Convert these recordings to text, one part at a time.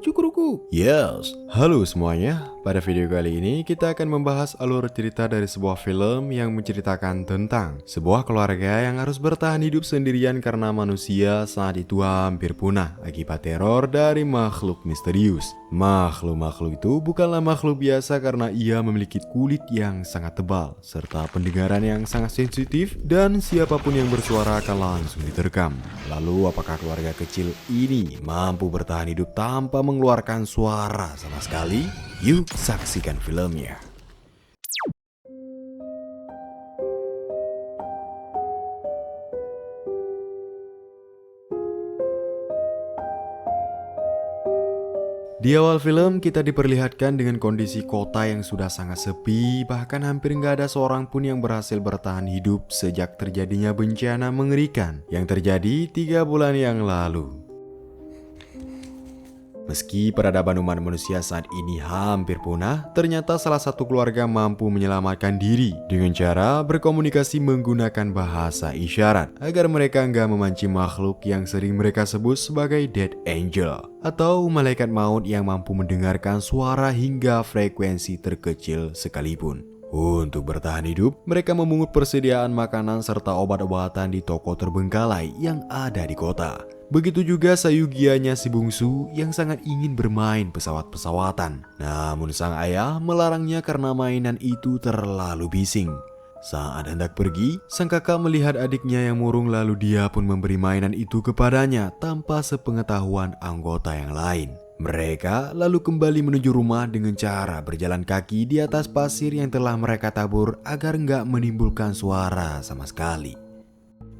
cukuruku. Yes, halo semuanya. Pada video kali ini kita akan membahas alur cerita dari sebuah film yang menceritakan tentang sebuah keluarga yang harus bertahan hidup sendirian karena manusia saat itu hampir punah akibat teror dari makhluk misterius. Makhluk-makhluk itu bukanlah makhluk biasa karena ia memiliki kulit yang sangat tebal serta pendengaran yang sangat sensitif dan siapapun yang bersuara akan langsung diterkam. Lalu apakah keluarga kecil ini mampu bertahan hidup tanpa mengeluarkan suara sama sekali? Yuk saksikan filmnya. Di awal film kita diperlihatkan dengan kondisi kota yang sudah sangat sepi, bahkan hampir nggak ada seorang pun yang berhasil bertahan hidup sejak terjadinya bencana mengerikan yang terjadi 3 bulan yang lalu. Meski peradaban umat manusia saat ini hampir punah, ternyata salah satu keluarga mampu menyelamatkan diri dengan cara berkomunikasi menggunakan bahasa isyarat agar mereka nggak memancing makhluk yang sering mereka sebut sebagai Dead Angel atau malaikat maut yang mampu mendengarkan suara hingga frekuensi terkecil sekalipun. Untuk bertahan hidup, mereka memungut persediaan makanan serta obat-obatan di toko terbengkalai yang ada di kota. Begitu juga sayugianya si bungsu yang sangat ingin bermain pesawat-pesawatan. Namun sang ayah melarangnya karena mainan itu terlalu bising. Saat hendak pergi, sang kakak melihat adiknya yang murung lalu dia pun memberi mainan itu kepadanya tanpa sepengetahuan anggota yang lain. Mereka lalu kembali menuju rumah dengan cara berjalan kaki di atas pasir yang telah mereka tabur agar nggak menimbulkan suara sama sekali.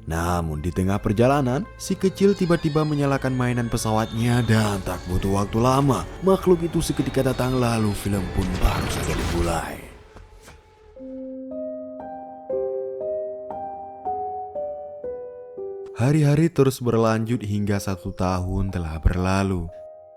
Namun di tengah perjalanan, si kecil tiba-tiba menyalakan mainan pesawatnya dan tak butuh waktu lama. Makhluk itu seketika datang lalu film pun baru saja dimulai. Hari-hari terus berlanjut hingga 1 tahun telah berlalu.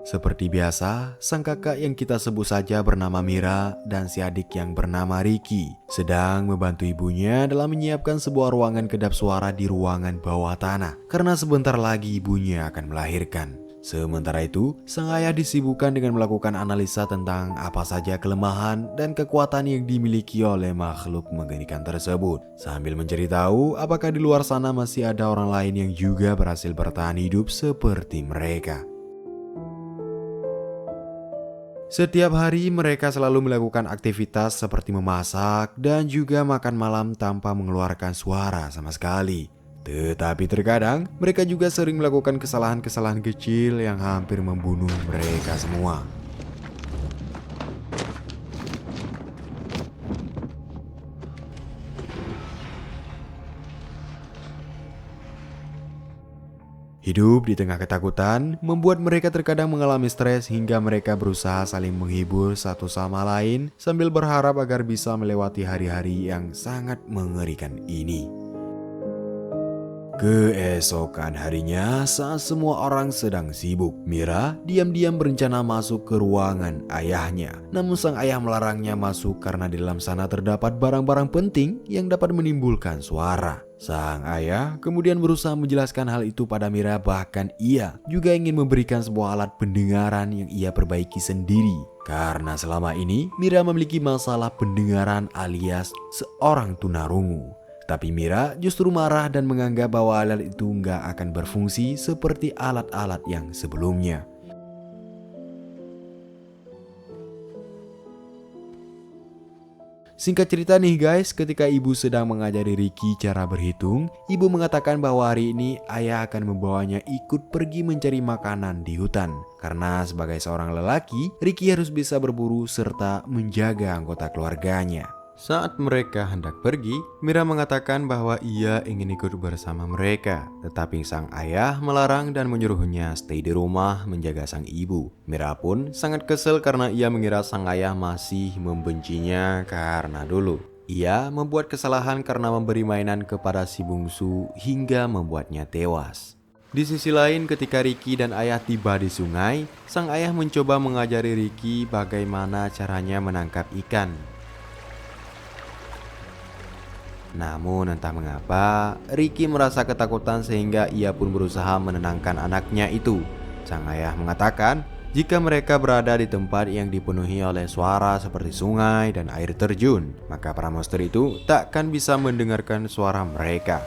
Seperti biasa, sang kakak yang kita sebut saja bernama Mira dan si adik yang bernama Ricky sedang membantu ibunya dalam menyiapkan sebuah ruangan kedap suara di ruangan bawah tanah karena sebentar lagi ibunya akan melahirkan. Sementara itu, sang ayah disibukkan dengan melakukan analisa tentang apa saja kelemahan dan kekuatan yang dimiliki oleh makhluk mengerikan tersebut sambil mencari tahu apakah di luar sana masih ada orang lain yang juga berhasil bertahan hidup seperti mereka. Setiap hari mereka selalu melakukan aktivitas seperti memasak dan juga makan malam tanpa mengeluarkan suara sama sekali. Tetapi terkadang mereka juga sering melakukan kesalahan-kesalahan kecil yang hampir membunuh mereka semua. Hidup di tengah ketakutan membuat mereka terkadang mengalami stres hingga mereka berusaha saling menghibur satu sama lain sambil berharap agar bisa melewati hari-hari yang sangat mengerikan ini. Keesokan harinya saat semua orang sedang sibuk, Mira diam-diam berencana masuk ke ruangan ayahnya. Namun sang ayah melarangnya masuk karena di dalam sana terdapat barang-barang penting yang dapat menimbulkan suara. Sang ayah kemudian berusaha menjelaskan hal itu pada Mira, bahkan ia juga ingin memberikan sebuah alat pendengaran yang ia perbaiki sendiri. Karena selama ini Mira memiliki masalah pendengaran alias seorang tunarungu. Tapi Mira justru marah dan menganggap bahwa alat itu nggak akan berfungsi seperti alat-alat yang sebelumnya. Singkat cerita nih guys, ketika ibu sedang mengajari Ricky cara berhitung, ibu mengatakan bahwa hari ini ayah akan membawanya ikut pergi mencari makanan di hutan. Karena sebagai seorang lelaki, Ricky harus bisa berburu serta menjaga anggota keluarganya. Saat mereka hendak pergi, Mira mengatakan bahwa ia ingin ikut bersama mereka. Tetapi sang ayah melarang dan menyuruhnya stay di rumah menjaga sang ibu. Mira pun sangat kesel karena ia mengira sang ayah masih membencinya karena dulu ia membuat kesalahan karena memberi mainan kepada si bungsu hingga membuatnya tewas. Di sisi lain, ketika Ricky dan ayah tiba di sungai, sang ayah mencoba mengajari Ricky bagaimana caranya menangkap ikan. Namun entah mengapa, Ricky merasa ketakutan sehingga ia pun berusaha menenangkan anaknya itu. Sang ayah mengatakan Jika mereka berada di tempat yang dipenuhi oleh suara seperti sungai dan air terjun, maka para monster itu takkan bisa mendengarkan suara mereka.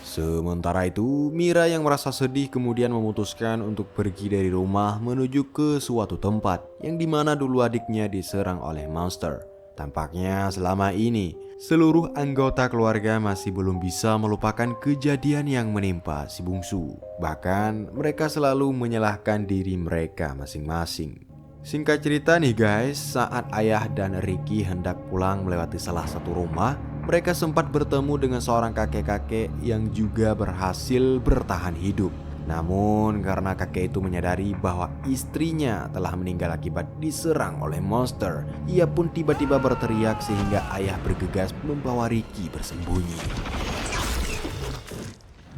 Sementara itu, Mira yang merasa sedih kemudian memutuskan untuk pergi dari rumah menuju ke suatu tempat yang dimana dulu adiknya diserang oleh monster. Tampaknya selama ini, seluruh anggota keluarga masih belum bisa melupakan kejadian yang menimpa si bungsu. Bahkan mereka selalu menyalahkan diri mereka masing-masing. Singkat cerita nih guys, saat ayah dan Ricky hendak pulang melewati salah satu rumah, mereka sempat bertemu dengan seorang kakek-kakek yang juga berhasil bertahan hidup. Namun karena kakek itu menyadari bahwa istrinya telah meninggal akibat diserang oleh monster, ia pun tiba-tiba berteriak sehingga ayah bergegas membawa Ricky bersembunyi.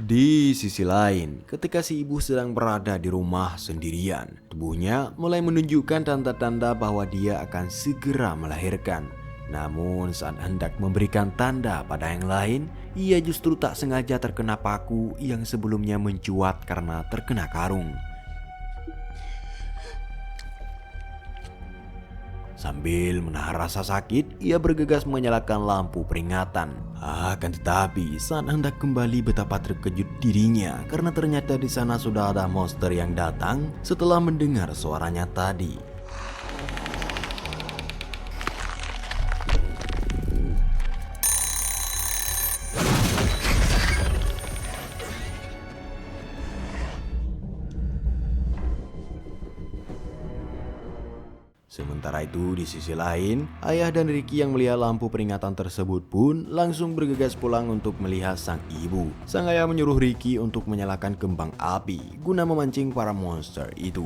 Di sisi lain, ketika si ibu sedang berada di rumah sendirian, tubuhnya mulai menunjukkan tanda-tanda bahwa dia akan segera melahirkan. Namun saat hendak memberikan tanda pada yang lain, ia justru tak sengaja terkena paku yang sebelumnya mencuat karena terkena karung. Sambil menahan rasa sakit, ia bergegas menyalakan lampu peringatan. Akan tetapi, saat hendak kembali betapa terkejut dirinya karena ternyata di sana sudah ada monster yang datang setelah mendengar suaranya tadi. Sementara itu di sisi lain, ayah dan Ricky yang melihat lampu peringatan tersebut pun langsung bergegas pulang untuk melihat sang ibu. Sang ayah menyuruh Ricky untuk menyalakan kembang api guna memancing para monster itu.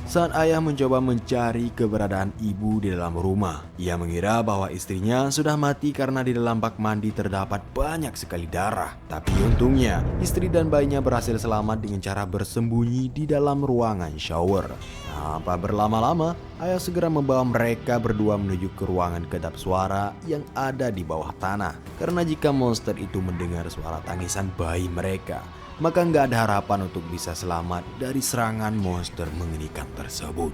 Saat ayah mencoba mencari keberadaan ibu di dalam rumah, ia mengira bahwa istrinya sudah mati karena di dalam bak mandi terdapat banyak sekali darah. Tapi untungnya, istri dan bayinya berhasil selamat dengan cara bersembunyi di dalam ruangan shower. Tanpa berlama-lama, ayah segera membawa mereka berdua menuju ke ruangan kedap suara yang ada di bawah tanah. Karena jika monster itu mendengar suara tangisan bayi mereka, maka nggak ada harapan untuk bisa selamat dari serangan monster mengerikan tersebut.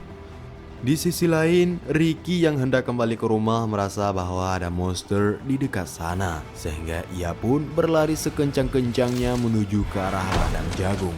Di sisi lain, Ricky yang hendak kembali ke rumah merasa bahwa ada monster di dekat sana, sehingga ia pun berlari sekencang-kencangnya menuju ke arah ladang jagung.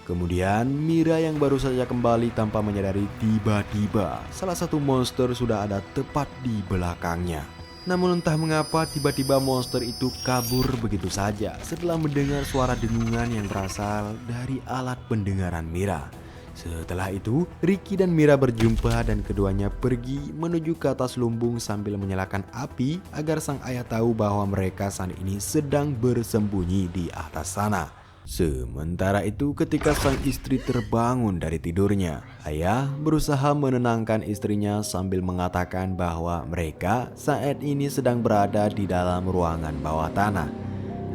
Kemudian Mira yang baru saja kembali tanpa menyadari tiba-tiba salah satu monster sudah ada tepat di belakangnya. Namun entah mengapa tiba-tiba monster itu kabur begitu saja setelah mendengar suara dengungan yang berasal dari alat pendengaran Mira. Setelah itu, Ricky dan Mira berjumpa dan keduanya pergi menuju ke atas lumbung sambil menyalakan api agar sang ayah tahu bahwa mereka saat ini sedang bersembunyi di atas sana. Sementara itu ketika sang istri terbangun dari tidurnya, ayah berusaha menenangkan istrinya sambil mengatakan bahwa mereka saat ini sedang berada di dalam ruangan bawah tanah.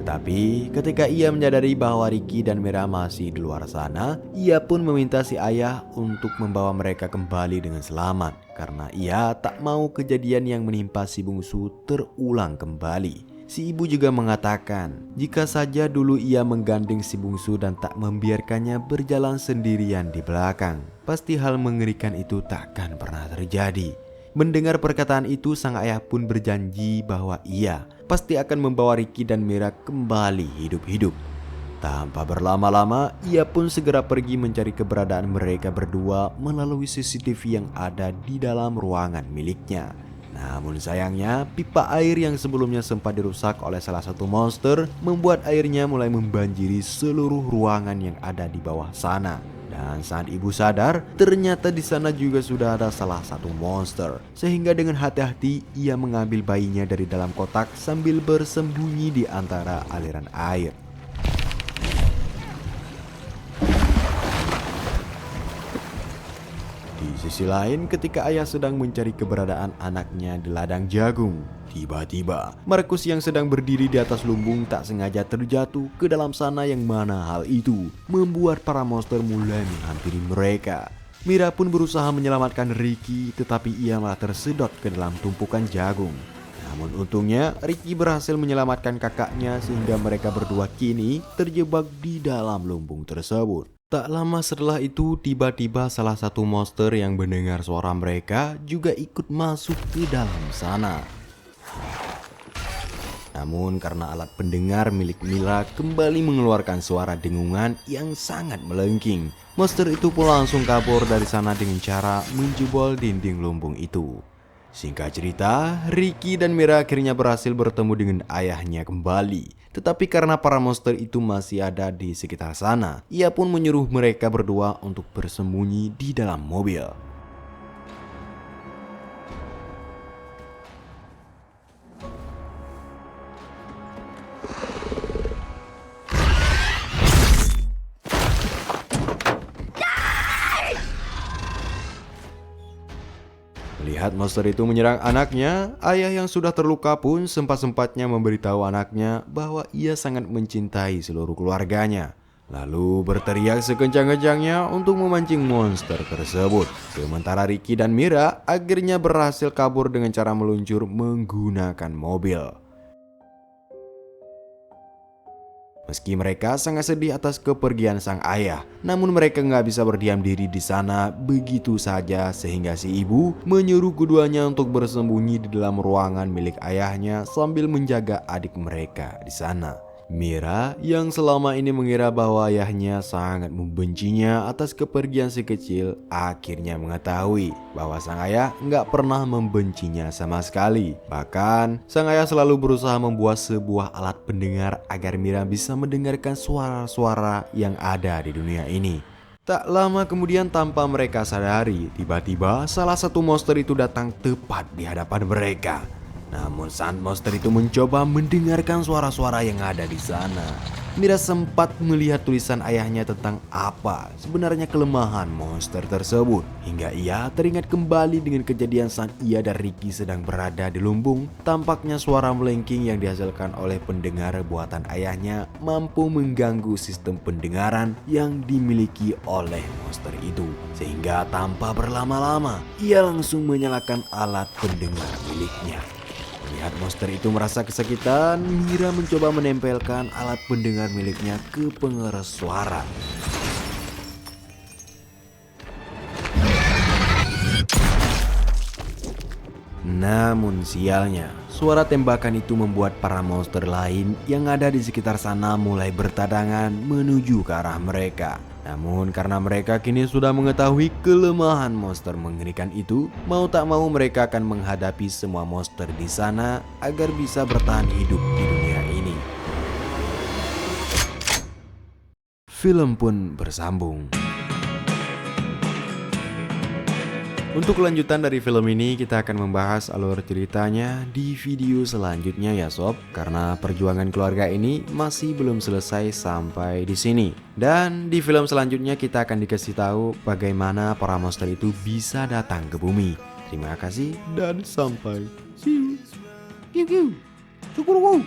Tetapi ketika ia menyadari bahwa Ricky dan Mira masih di luar sana, ia pun meminta si ayah untuk membawa mereka kembali dengan selamat karena ia tak mau kejadian yang menimpa si bungsu terulang kembali. Si ibu juga mengatakan, jika saja dulu ia menggandeng si bungsu dan tak membiarkannya berjalan sendirian di belakang, pasti hal mengerikan itu takkan pernah terjadi. Mendengar perkataan itu, sang ayah pun berjanji bahwa ia pasti akan membawa Ricky dan Mira kembali hidup-hidup. Tanpa berlama-lama, ia pun segera pergi mencari keberadaan mereka berdua melalui CCTV yang ada di dalam ruangan miliknya. Namun sayangnya, pipa air yang sebelumnya sempat dirusak oleh salah satu monster membuat airnya mulai membanjiri seluruh ruangan yang ada di bawah sana. Dan saat ibu sadar, ternyata di sana juga sudah ada salah satu monster. Sehingga dengan hati-hati ia mengambil bayinya dari dalam kotak sambil bersembunyi di antara aliran air. Di sisi lain, ketika ayah sedang mencari keberadaan anaknya di ladang jagung, tiba-tiba Markus yang sedang berdiri di atas lumbung tak sengaja terjatuh ke dalam sana yang mana hal itu membuat para monster mulai menghampiri mereka. Mira pun berusaha menyelamatkan Ricky, tetapi ia malah tersedot ke dalam tumpukan jagung. Namun untungnya Ricky berhasil menyelamatkan kakaknya sehingga mereka berdua kini terjebak di dalam lumbung tersebut. Tak lama setelah itu tiba-tiba salah satu monster yang mendengar suara mereka juga ikut masuk ke dalam sana. Namun karena alat pendengar milik Mira kembali mengeluarkan suara dengungan yang sangat melengking, monster itu pun langsung kabur dari sana dengan cara menjebol dinding lumbung itu. Singkat cerita, Ricky dan Mira akhirnya berhasil bertemu dengan ayahnya kembali. Tetapi karena para monster itu masih ada di sekitar sana, ia pun menyuruh mereka berdua untuk bersembunyi di dalam mobil. Melihat monster itu menyerang anaknya, ayah yang sudah terluka pun sempat-sempatnya memberitahu anaknya bahwa ia sangat mencintai seluruh keluarganya. Lalu berteriak sekencang-kencangnya untuk memancing monster tersebut. Sementara Ricky dan Mira akhirnya berhasil kabur dengan cara meluncur menggunakan mobil. Meski mereka sangat sedih atas kepergian sang ayah, namun mereka nggak bisa berdiam diri di sana begitu saja sehingga si ibu menyuruh keduanya untuk bersembunyi di dalam ruangan milik ayahnya sambil menjaga adik mereka di sana. Mira yang selama ini mengira bahwa ayahnya sangat membencinya atas kepergian si kecil akhirnya mengetahui bahwa sang ayah nggak pernah membencinya sama sekali. Bahkan sang ayah selalu berusaha membuat sebuah alat pendengar agar Mira bisa mendengarkan suara-suara yang ada di dunia ini. Tak lama kemudian tanpa mereka sadari, tiba-tiba salah satu monster itu datang tepat di hadapan mereka. Namun saat monster itu mencoba mendengarkan suara-suara yang ada di sana, Mira sempat melihat tulisan ayahnya tentang apa sebenarnya kelemahan monster tersebut. Hingga ia teringat kembali dengan kejadian saat ia dan Ricky sedang berada di lumbung. Tampaknya suara melengking yang dihasilkan oleh pendengar buatan ayahnya mampu mengganggu sistem pendengaran yang dimiliki oleh monster itu. Sehingga tanpa berlama-lama, ia langsung menyalakan alat pendengar miliknya. Melihat monster itu merasa kesakitan, Mira mencoba menempelkan alat pendengar miliknya ke pengeras suara. Namun sialnya, suara tembakan itu membuat para monster lain yang ada di sekitar sana mulai bertadangan menuju ke arah mereka. Namun karena mereka kini sudah mengetahui kelemahan monster mengerikan itu, mau tak mau mereka akan menghadapi semua monster di sana agar bisa bertahan hidup di dunia ini. Film pun bersambung. Untuk kelanjutan dari film ini kita akan membahas alur ceritanya di video selanjutnya ya sob, karena perjuangan keluarga ini masih belum selesai sampai di sini. Dan di film selanjutnya kita akan dikasih tahu bagaimana para monster itu bisa datang ke bumi. Terima kasih dan sampai see you. Syukur.